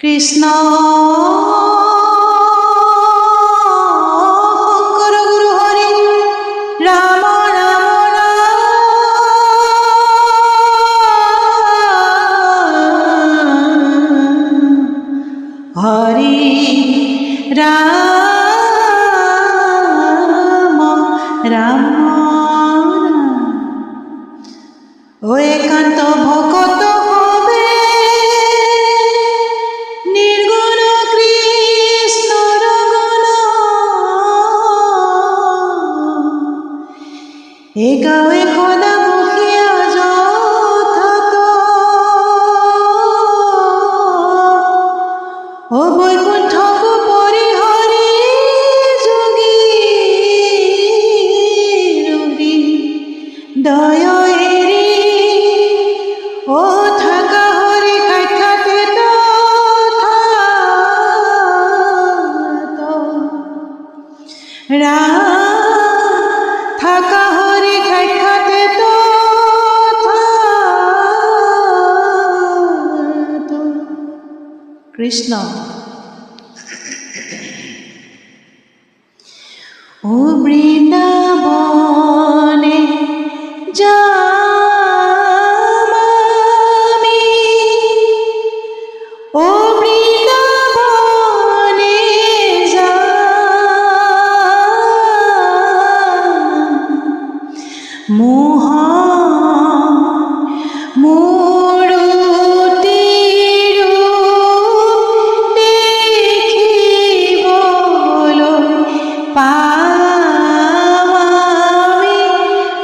কৃষ্ণ শঙ্কর গুরু হরি রাম রাম রাম হরি রাম রাম ও একান্ত ভকত হবে নির্গুণ কৃষ্ণর গুণ এ গাঁৱে খোদা বহিয়া যথাত ও বৈকুণ্ঠক পরিহরি যোগী রোগী দয় ও থাকা হরি কাইখাতে থাকা হরি কাইখাতে কৃষ্ণ ও বৃন্দাবনে যা ও বৃন্দাবনে যা মোহ মূরতির দেখিবলৈ পামি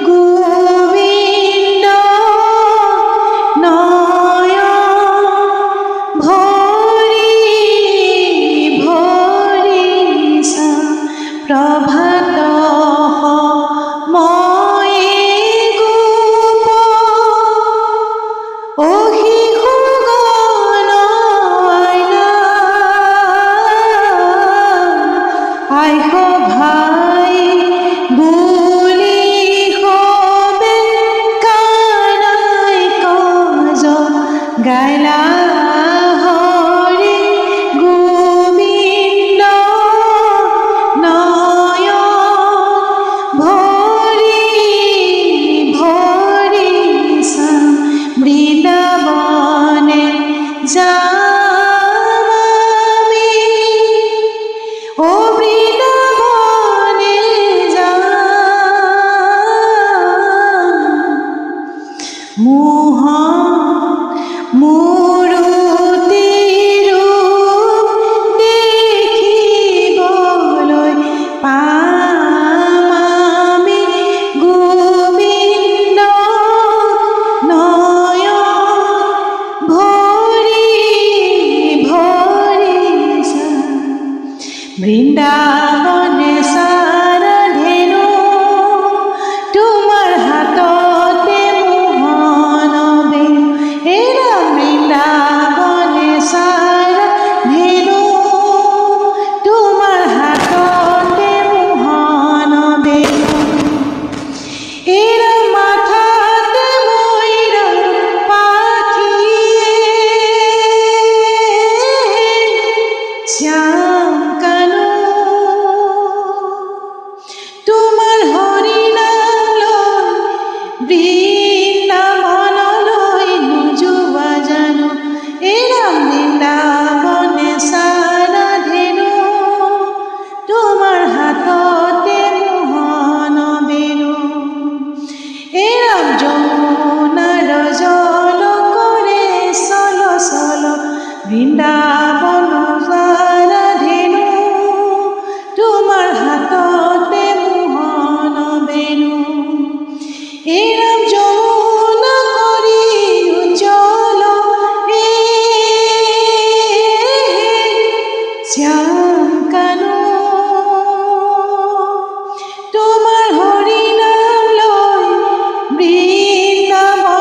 গোবিন্দ নয়ন প্রভাত ময়ে গোপ ও শিশুগণ আইস ভাই বুলি হবে কানাই কজ গাইলা বৃন্দাবনে যামি ও বৃন্দাবনে মোহ মূরতির দেখিবলৈ পামি গোবিন্দ বৃন্দাবনে সারাধেনু তোমার হাততে মোহন বেণু এরা বৃন্দাবনে সারাধেনু তোমার হাততে মোহন বেণু এরা মাথাতে ময়ূর পাখিয়ে শ্যাম কানু তোমার হরি নাম লয় বৃন্দাবনলৈ নুজুবা জানো এরা বৃন্দাবনে সারাধেনু তোমার হাততে মোহন বেণু এরা যমুনার জল করে সল সল বৃন্দাবন সারাধেনু তোমার হাততে মোহন বেণু এরম যমুনা করি উজ্জ্বল শ্যাম কানু তোমার হরি নাম লয় বৃন্দাবনলৈ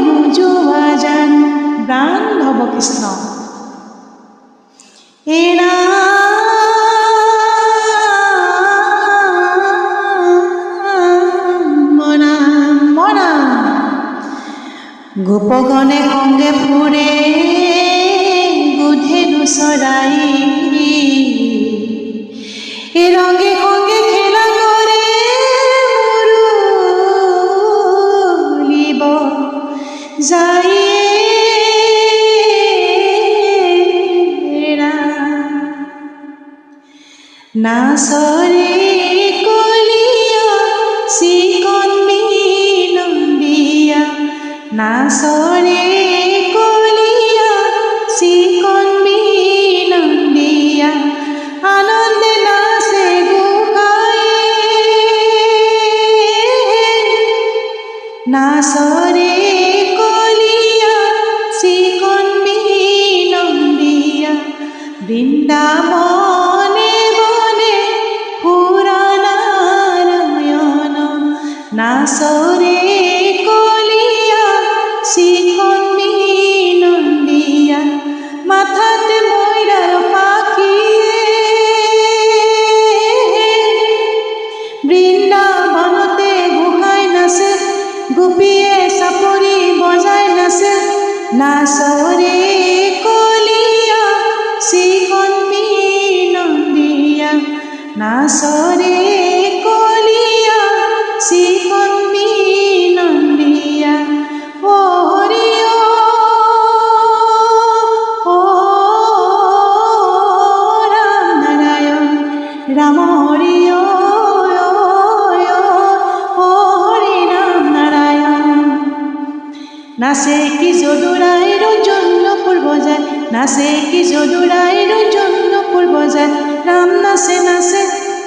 নুজুবা জানো গান ভব কৃষ্ণ এরা গোপগণে সঙ্গে ফুরে নাচৰে কলিয়া চিকন বিনন্দিয়া, নাচৰে কলিয়া চিকন বিনন্দিয়া, আনন্দে নাচে গোসাঁইয়ে, নাচৰে কলিয়া চিকন বিনন্দিয়া, বৃন্দাবনে বনে পুৰা নাৰায়ণ, নাচৰে কলিয়া চিকন বিনন্দিয়া, মাথাতে ময়ূৰৰ পাখিয়ে, বৃন্দাবনতে গোসাঁই নাচে, গোপীয়ে চাপৰি বজাই নাচে, নাচৰে কলিয়া চিকন বিনন্দিয়া, নাচৰে কলিয়া চিকন বিনন্দিয়া। ও হৰি ও ৰাম নাৰায়ণ, ৰাম হৰি ও হৰি ৰাম নাৰায়ণ। নাচে কি যদুরাই রঞ্জনপুর বজায়, নাচে কি যদুরাই রঞ্জনপুর বজায়, রাম নাচে নাচে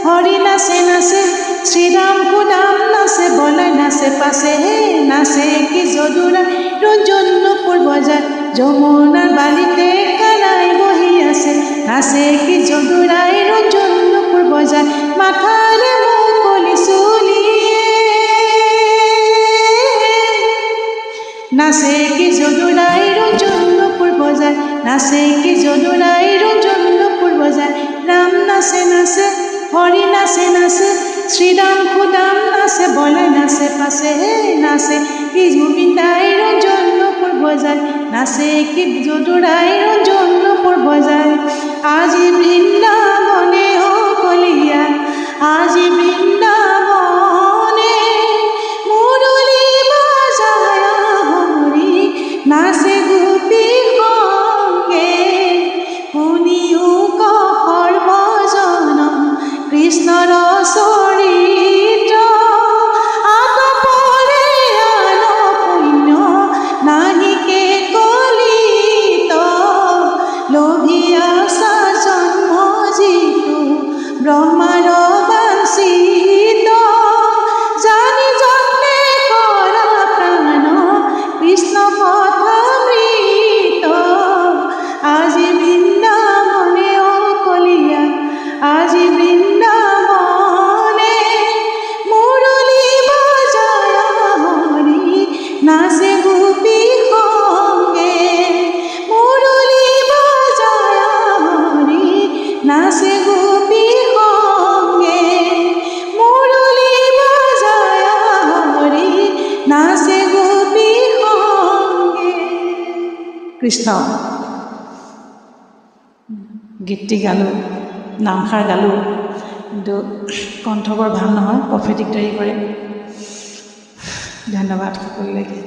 হরি নাচে নাচে, শ্রীরাম কুদাম নাচে বলাই নাচে পাশে, হে নাচে কি যদুরাই রঞ্জনপুর বজায়, যমুনার বালিতে কানাই বহি আছে, নাচে কি যদুরাই রঞ্জনপুর বজায়, মাথারে মুকলি চুলিয়ে, নাচে কি যদুরাই রঞ্জনপুর বজায়, নাচে কি যদুরাই রঞ্জনপুর বজায়, রাম নাচে নাচে হরি নাচে নাচে, শ্রীরাম খুদাম নাচে বলাই নাচে পাশে, হে নাচে কি গোবিন্দাই রঞ্জনপুর বজায়, নাচে কি যদুরাই রঞ্জনপুর বজায়। আজি বৃন্দাবনে ও কলিয়া, আজি বৃন্দাবনে মুরলী বাজায় হরি, নাচে গোপী সঙ্গে শুনিও কহৰ ভজন, কৃষ্ণৰ চৰিত্ৰ আতপৰে আন পুণ্য, নাহিকে কলিত লোভিয়া জন্ম যিটো ব্ৰহ্মাৰ বাঞ্ছিত, জানি যত্নে কৰা প্ৰাণ কৃষ্ণ কথামৃত, আজি বৃন্দাবনে ও কলিয়া, আজি বৃন্দাবনে মুরলী বাজায় হরি, নাচে গোপী সঙ্গে, মুরলী বাজায় হরি, নাচে গোপী সঙ্গে, মুরলী বাজায় হরি, নাচে গোপী সঙ্গে। কৃষ্ণ। গীতটি গালোঁ, নামষাৰ গালোঁ, কিন্তু কণ্ঠ বৰ ভাল নহয়, প্ৰফেটিক তৈয়াৰী কৰিম। ধন্যবাদ সকলোলৈকে।